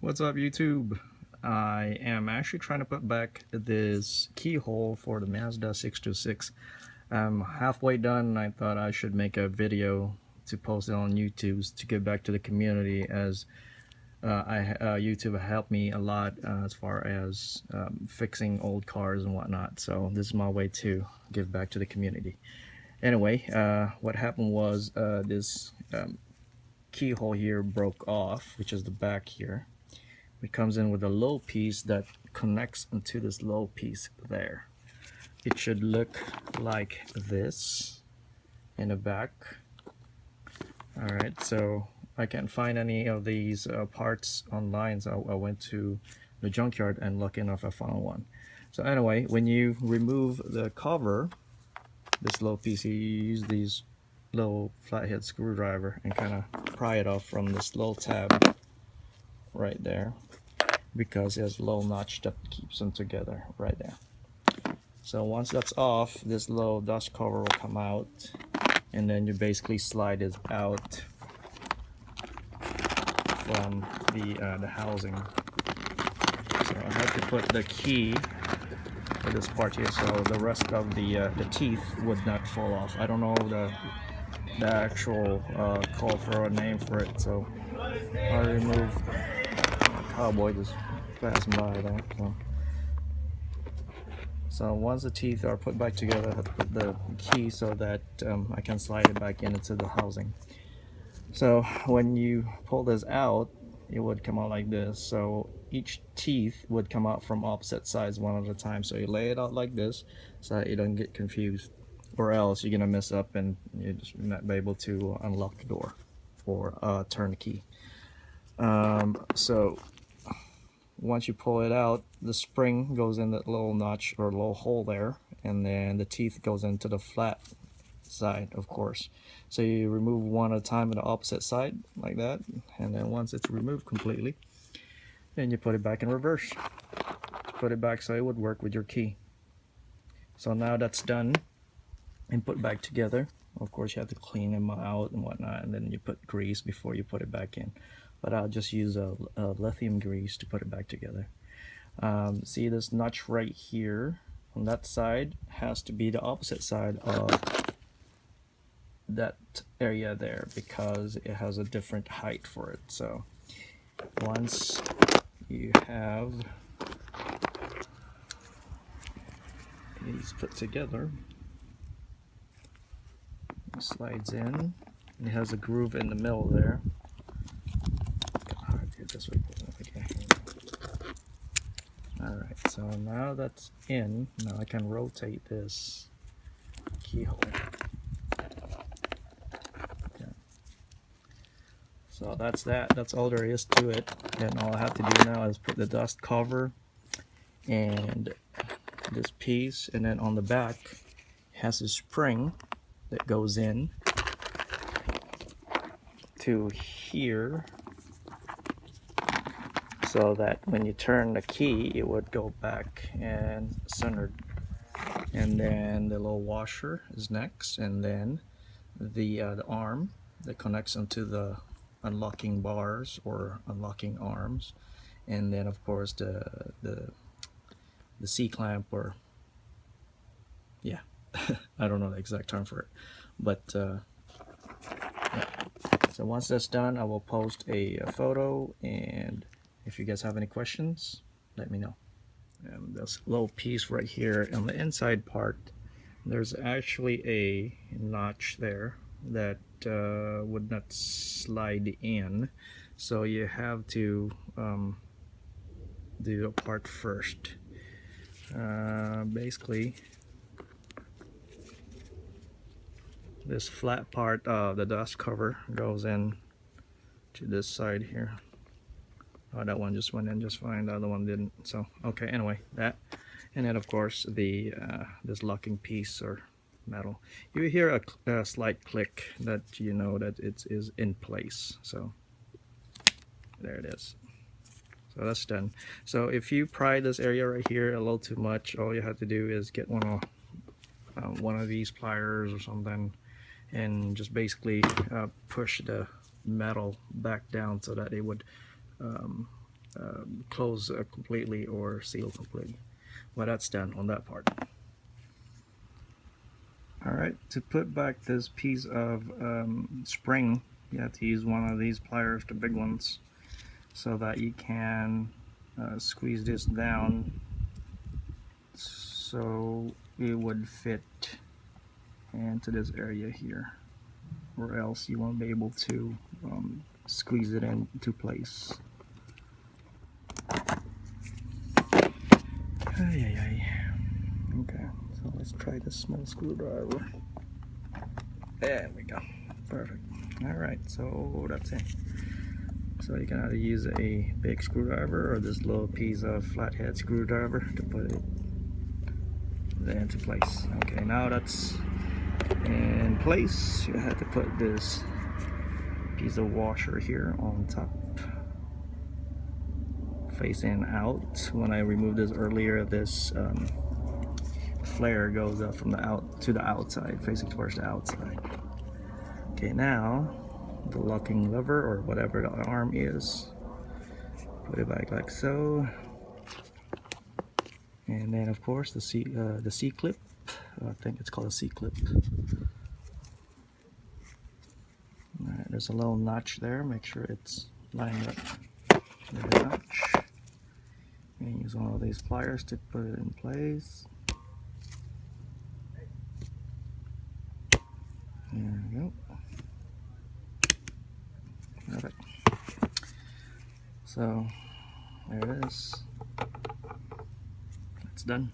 What's up, YouTube? I am actually trying to put back this keyhole for the Mazda 626. I'm halfway done and I thought I should make a video to post it on YouTube to give back to the community, as YouTube helped me a lot as far as fixing old cars and whatnot. So this is my way to give back to the community. Anyway, what happened was this keyhole here broke off, which is the back here. It comes in with a low piece that connects into this low piece there. It should look like this in the back. Alright, so I can't find any of these parts online, so I went to the junkyard and lucky enough I found one. So anyway, when you remove the cover, this low piece, you use these little flathead screwdriver and kind of pry it off from this little tab right there, because there's a little notch that keeps them together right there. So once that's off, this little dust cover will come out, and then you basically slide it out from the housing. So I had to put the key for this part here, so the rest of the teeth would not fall off. I don't know the actual call for a name for it, so I removed cowboy just passing by there. So once the teeth are put back together, I have to put the key so that I can slide it back into the housing. So when you pull this out, it would come out like this. So each teeth would come out from opposite sides one at a time. So you lay it out like this so that you don't get confused, or else you're gonna mess up and you're just not be able to unlock the door or turn the key. So once you pull it out, the spring goes in that little notch or little hole there, and then the teeth goes into the flat side, of course. So you remove one at a time on the opposite side like that, and then once it's removed completely, then you put it back in reverse. Put it back so it would work with your key. So now that's done and put back together. Of course, you have to clean them out and whatnot, and then you put grease before you put it back in. But I'll just use a lithium grease to put it back together. See this notch right here on that side has to be the opposite side of that area there, because it has a different height for it. So once you have these put together, it slides in. It has a groove in the middle there. This way. Okay. Alright, so now that's in, now I can rotate this keyhole. Okay. So that's all there is to it. And all I have to do now is put the dust cover and this piece, and then on the back has a spring that goes in to here, so that when you turn the key it would go back and centered. And then the little washer is next, and then the arm that connects into the unlocking bars or unlocking arms, and then of course the C-clamp, or yeah, I don't know the exact term for it, but yeah. So once that's done, I will post a photo, and if you guys have any questions, let me know. And this little piece right here on the inside part, there's actually a notch there that would not slide in, so you have to do a part first. Basically, this flat part of the dust cover goes in to this side here. Oh, that one just went in just fine, the other one didn't. So okay, anyway, that, and then of course the this locking piece or metal, you hear a slight click that you know that it is in place. So there it is. So that's done. So if you pry this area right here a little too much, all you have to do is get one of these pliers or something, and just basically push the metal back down so that it would close completely or seal completely. Well, that's done on that part. Alright, to put back this piece of spring, you have to use one of these pliers, the big ones, so that you can squeeze this down so it would fit into this area here, or else you won't be able to squeeze it into place. Okay, so let's try the small screwdriver. There we go. Perfect. Alright, so that's it. So you can either use a big screwdriver or this little piece of flathead screwdriver to put it into place. Okay, now that's in place. You have to put this piece of washer here on top, facing out. When I removed this earlier, this flare goes up from the out to the outside, facing towards the outside. Okay, now the locking lever or whatever the arm is, put it back like so, and then of course the C clip. I think it's called a C clip. Alright, there's a little notch there. Make sure it's lined up with the notch. And use one of these pliers to put it in place. There we go. Perfect. So there it is. It's done.